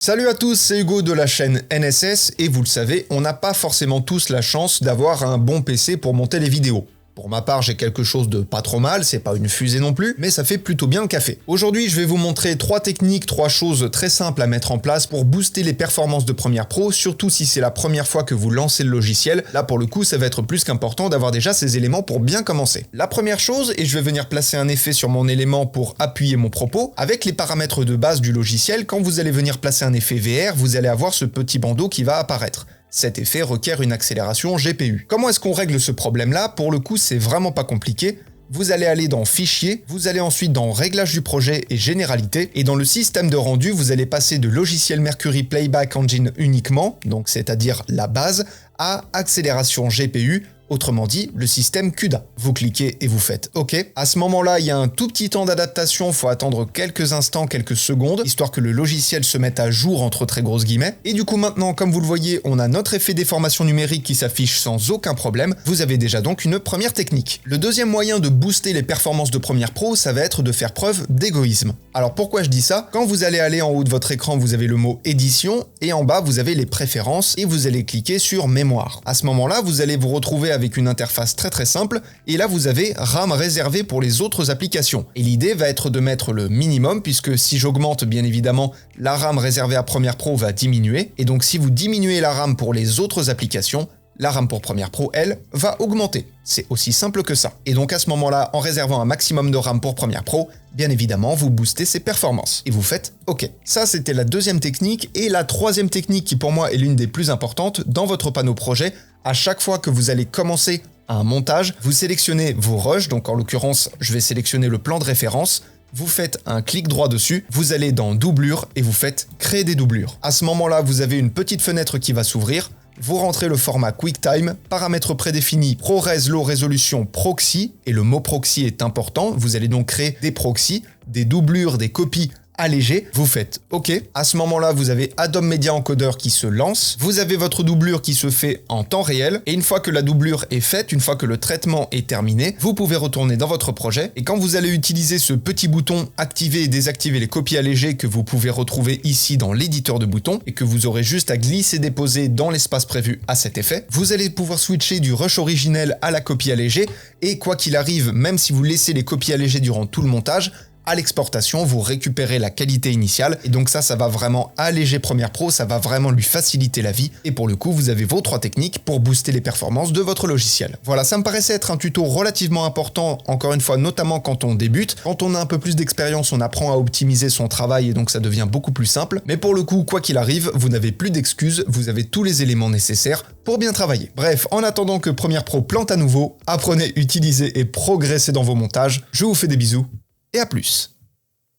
Salut à tous, c'est Hugo de la chaîne NSS et vous le savez, on n'a pas forcément tous la chance d'avoir un bon PC pour monter les vidéos. Pour ma part, j'ai quelque chose de pas trop mal, c'est pas une fusée non plus, mais ça fait plutôt bien le café. Aujourd'hui, je vais vous montrer 3 techniques, 3 choses très simples à mettre en place pour booster les performances de Premiere Pro, surtout si c'est la première fois que vous lancez le logiciel. Là, pour le coup, ça va être plus qu'important d'avoir déjà ces éléments pour bien commencer. La première chose, et je vais venir placer un effet sur mon élément pour appuyer mon propos, avec les paramètres de base du logiciel, quand vous allez venir placer un effet VR, vous allez avoir ce petit bandeau qui va apparaître. Cet effet requiert une accélération GPU. Comment est-ce qu'on règle ce problème-là? Pour le coup, c'est vraiment pas compliqué. Vous allez aller dans Fichier, vous allez ensuite dans Réglages du projet et Généralité, et dans le système de rendu, vous allez passer de logiciel Mercury Playback Engine uniquement, donc c'est-à-dire la base, à accélération GPU, autrement dit, le système CUDA. Vous cliquez et vous faites OK. À ce moment-là, il y a un tout petit temps d'adaptation, il faut attendre quelques instants, quelques secondes, histoire que le logiciel se mette à jour entre très grosses guillemets. Et du coup maintenant, comme vous le voyez, on a notre effet déformation numérique qui s'affiche sans aucun problème. Vous avez déjà donc une première technique. Le deuxième moyen de booster les performances de Premiere Pro, ça va être de faire preuve d'égoïsme. Alors pourquoi je dis ça? Quand vous allez aller en haut de votre écran, vous avez le mot édition, et en bas, vous avez les préférences, et vous allez cliquer sur mémoire. À ce moment-là, vous allez vous retrouver avec une interface très simple, et là vous avez RAM réservé pour les autres applications. Et l'idée va être de mettre le minimum, puisque si j'augmente bien évidemment, la RAM réservée à Premiere Pro va diminuer, et donc si vous diminuez la RAM pour les autres applications, la RAM pour Premiere Pro, elle, va augmenter. C'est aussi simple que ça. Et donc à ce moment-là, en réservant un maximum de RAM pour Premiere Pro, bien évidemment, vous boostez ses performances. Et vous faites OK. Ça, c'était la deuxième technique. Et la troisième technique, qui pour moi est l'une des plus importantes, dans votre panneau projet, à chaque fois que vous allez commencer un montage, vous sélectionnez vos rushs, donc en l'occurrence, je vais sélectionner le plan de référence, vous faites un clic droit dessus, vous allez dans doublure et vous faites créer des doublures. À ce moment-là, vous avez une petite fenêtre qui va s'ouvrir. Vous rentrez le format QuickTime, paramètres prédéfinis ProRes Low Resolution Proxy, et le mot proxy est important, vous allez donc créer des proxys, des doublures, des copies allégées, vous faites OK. À ce moment-là, vous avez Adobe Media Encoder qui se lance, vous avez votre doublure qui se fait en temps réel, et une fois que la doublure est faite, une fois que le traitement est terminé, vous pouvez retourner dans votre projet, et quand vous allez utiliser ce petit bouton activer et désactiver les copies allégées que vous pouvez retrouver ici dans l'éditeur de boutons, et que vous aurez juste à glisser-déposer dans l'espace prévu à cet effet, vous allez pouvoir switcher du rush originel à la copie allégée, et quoi qu'il arrive, même si vous laissez les copies allégées durant tout le montage, à l'exportation, vous récupérez la qualité initiale, et donc ça va vraiment alléger Premiere Pro, ça va vraiment lui faciliter la vie, et pour le coup, vous avez vos 3 techniques pour booster les performances de votre logiciel. Voilà, ça me paraissait être un tuto relativement important, encore une fois, notamment quand on débute. Quand on a un peu plus d'expérience, on apprend à optimiser son travail, et donc ça devient beaucoup plus simple, mais pour le coup, quoi qu'il arrive, vous n'avez plus d'excuses, vous avez tous les éléments nécessaires pour bien travailler. Bref, en attendant que Premiere Pro plante à nouveau, apprenez, utilisez et progressez dans vos montages. Je vous fais des bisous, et à plus.